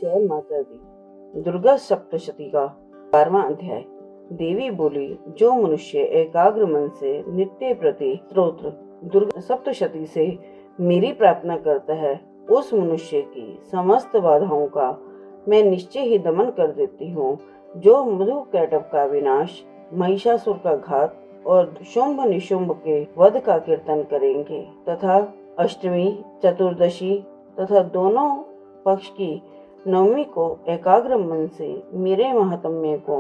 जय माता दी। दुर्गा सप्तशती का 12वां अध्याय। देवी बोली, जो मनुष्य एकाग्र मन से नित्य प्रति स्तोत्र दुर्गा सप्तशती से मेरी प्रार्थना करता है, उस मनुष्य की समस्त बाधाओं का मैं निश्चय ही दमन कर देती हूँ। जो मधु कैटभ का विनाश, महिषासुर का घात और शुंभ निशुंभ के वध का कीर्तन करेंगे तथा अष्टमी, चतुर्दशी तथा दोनों पक्ष की नवमी को एकाग्र मन से मेरे महात्म्य को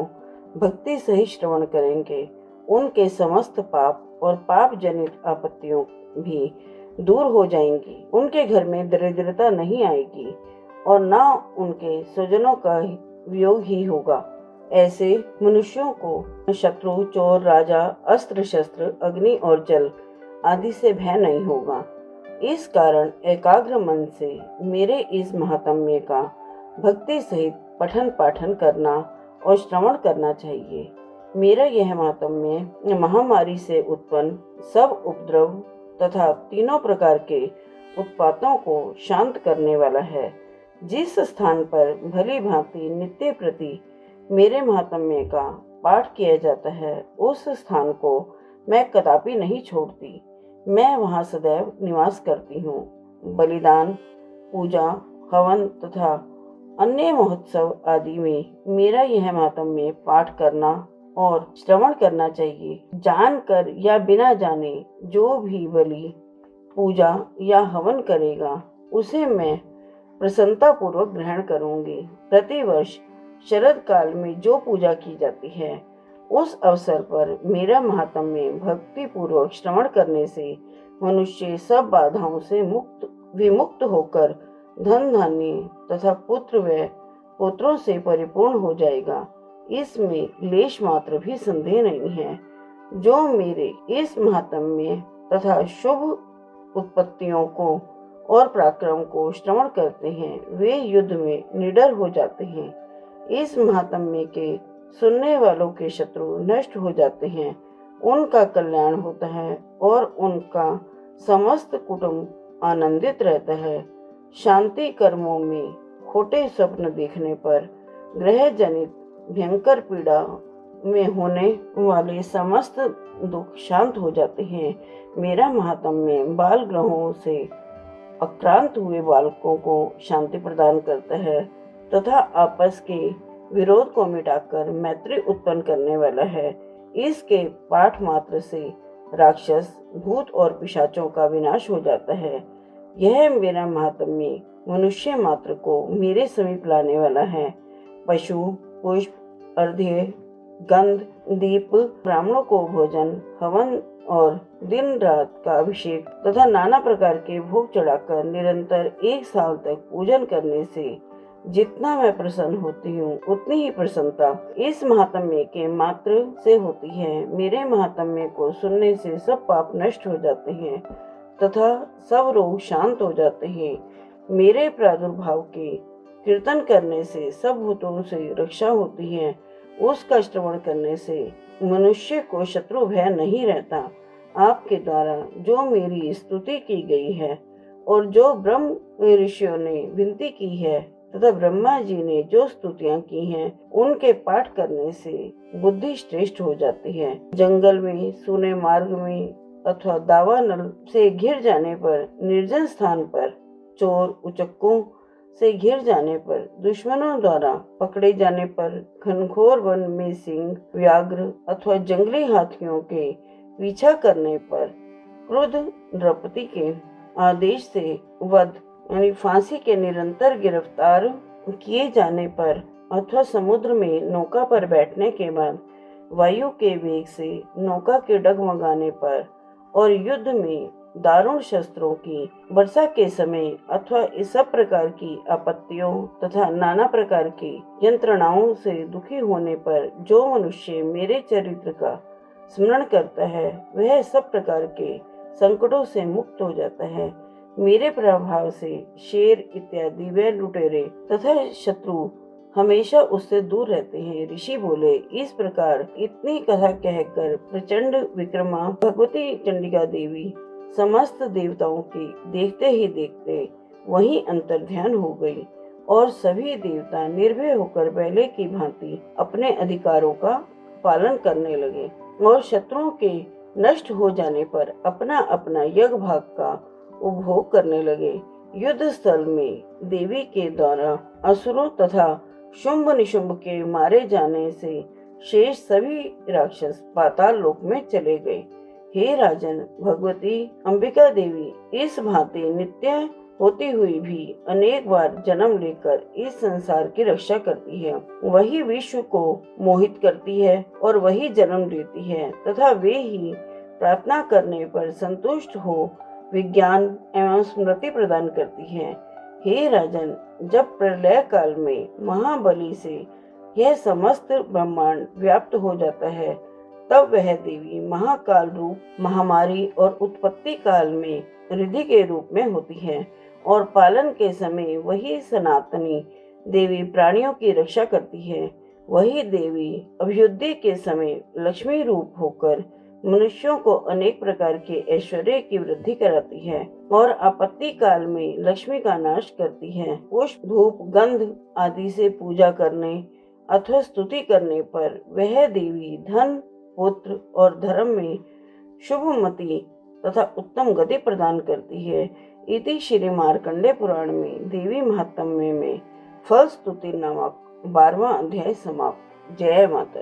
भक्ति सहित श्रवण करेंगे, उनके समस्त पाप और पाप जनित आपत्तियों भी दूर हो जाएंगी। उनके घर में दरिद्रता नहीं आएगी और न उनके स्वजनों का वियोग ही होगा। ऐसे मनुष्यों को शत्रु, चोर, राजा, अस्त्र शस्त्र, अग्नि और जल आदि से भय नहीं होगा। इस कारण एकाग्र मन से मेरे इस महात्म्य का भक्ति सहित पठन पाठन करना और श्रवण करना चाहिए। मेरा यह महात्म्य महामारी से उत्पन्न सब उपद्रव तथा तीनों प्रकार के उत्पातों को शांत करने वाला है। जिस स्थान पर भली भांति नित्य प्रति मेरे महात्म्य का पाठ किया जाता है, उस स्थान को मैं कदापि नहीं छोड़ती। मैं वहाँ सदैव निवास करती हूँ। बलिदान, पूजा, हवन तथा अन्य महोत्सव आदि में मेरा यह महात्म्य पाठ करना और श्रवण करना चाहिए। जानकर या बिना जाने जो भी बलि, पूजा या हवन करेगा, उसे मैं प्रसन्नता पूर्वक ग्रहण करूंगी। प्रतिवर्ष शरद काल में जो पूजा की जाती है, उस अवसर पर मेरा महात्म्य भक्ति पूर्वक श्रवण करने से मनुष्य सब बाधाओं से विमुक्त होकर धन धान्य तथा पुत्र व पुत्रों से परिपूर्ण हो जाएगा। इसमें लेश मात्र भी संदेह नहीं है। जो मेरे इस महात्म्य तथा शुभ उत्पत्तियों को और पराक्रम को श्रवण करते हैं, वे युद्ध में निडर हो जाते हैं। इस महात्म्य के सुनने वालों के शत्रु नष्ट हो जाते हैं, उनका कल्याण होता है और उनका समस्त कुटुंब आनंदित रहता है। शांति कर्मों में खोटे स्वप्न देखने पर ग्रह जनित भयंकर पीड़ा में होने वाले समस्त दुख शांत हो जाते हैं। मेरा महात्म्य बाल ग्रहों से आक्रांत हुए बालकों को शांति प्रदान करता है तथा आपस के विरोध को मिटाकर मैत्री उत्पन्न करने वाला है। इसके पाठ मात्र से राक्षस, भूत और पिशाचों का विनाश हो जाता है। यह मेरा महात्म्य मनुष्य मात्र को मेरे समीप लाने वाला है। पशु, पुष्प, अर्घ्य, गंध, दीप, ब्राह्मणों को भोजन, हवन और दिन रात का अभिषेक तथा नाना प्रकार के भोग चढ़ाकर निरंतर 1 साल तक पूजन करने से जितना मैं प्रसन्न होती हूँ, उतनी ही प्रसन्नता इस महात्म्य के मात्र से होती है। मेरे महात्म्य को सुनने से सब पाप नष्ट हो जाते हैं तथा सब रोग शांत हो जाते हैं। मेरे प्रादुर्भाव के कीर्तन करने से सब भूतों से रक्षा होती है। उसका श्रवण करने से मनुष्य को शत्रु भय नहीं रहता। आपके द्वारा जो मेरी स्तुति की गई है और जो ब्रह्म ऋषियों ने विनती की है तथा ब्रह्मा जी ने जो स्तुतियां की हैं, उनके पाठ करने से बुद्धि श्रेष्ठ हो जाती है। जंगल में, सूने मार्ग में अथवा दावानल से घिर जाने पर, निर्जन स्थान पर, चोर उचक्कों से घिर जाने पर, दुश्मनों द्वारा पकड़े जाने पर, घनघोर वन में सिंह, व्याघ्र अथवा जंगली हाथियों के पीछा करने पर, क्रुद्ध द्रौपदी के आदेश से वध यानी फांसी के निरंतर गिरफ्तार किए जाने पर अथवा समुद्र में नौका पर बैठने के बाद वायु के वेग से नौका के डगमगाने पर और युद्ध में दारुण शस्त्रों की वर्षा के समय अथवा इस सब प्रकार की आपत्तियों तथा नाना प्रकार की यंत्रणाओं से दुखी होने पर जो मनुष्य मेरे चरित्र का स्मरण करता है, वह सब प्रकार के संकटों से मुक्त हो जाता है। मेरे प्रभाव से शेर इत्यादि वे लुटेरे तथा शत्रु हमेशा उससे दूर रहते हैं। ऋषि बोले, इस प्रकार इतनी कथा कहकर प्रचंड विक्रमा भगवती चंडिका देवी समस्त देवताओं की देखते ही देखते वहीं अंतर्ध्यान हो गई। और सभी देवता निर्भय होकर पहले की भांति अपने अधिकारों का पालन करने लगे और शत्रुओं के नष्ट हो जाने पर अपना अपना यज्ञ भाग का उपभोग करने लगे। युद्ध स्थल में देवी के द्वारा असुरों तथा शुंभ निशुंभ के मारे जाने से शेष सभी राक्षस पाताल लोक में चले गए। हे राजन, भगवती अंबिका देवी इस भांति नित्य होती हुई भी अनेक बार जन्म लेकर इस संसार की रक्षा करती है। वही विश्व को मोहित करती है और वही जन्म देती है तथा वे ही प्रार्थना करने पर संतुष्ट हो विज्ञान एवं स्मृति प्रदान करती है। हे राजन, जब प्रलय काल में महाबली से यह समस्त ब्रह्मांड व्याप्त हो जाता है, तब वह देवी महाकाल रूप महामारी और उत्पत्ति काल में रिद्धि के रूप में होती है और पालन के समय वही सनातनी देवी प्राणियों की रक्षा करती है। वही देवी अभ्युदय के समय लक्ष्मी रूप होकर मनुष्यों को अनेक प्रकार के ऐश्वर्य की वृद्धि कराती है और आपत्ति काल में लक्ष्मी का नाश करती है। पुष्प, धूप, गंध आदि से पूजा करने अथवा स्तुति करने पर वह देवी धन, पुत्र और धर्म में शुभमति तथा उत्तम गति प्रदान करती है। इति श्री मार्कंडेय पुराण में देवी महात्म्य में फल स्तुति नामक 12वां अध्याय समाप्त। जय माता।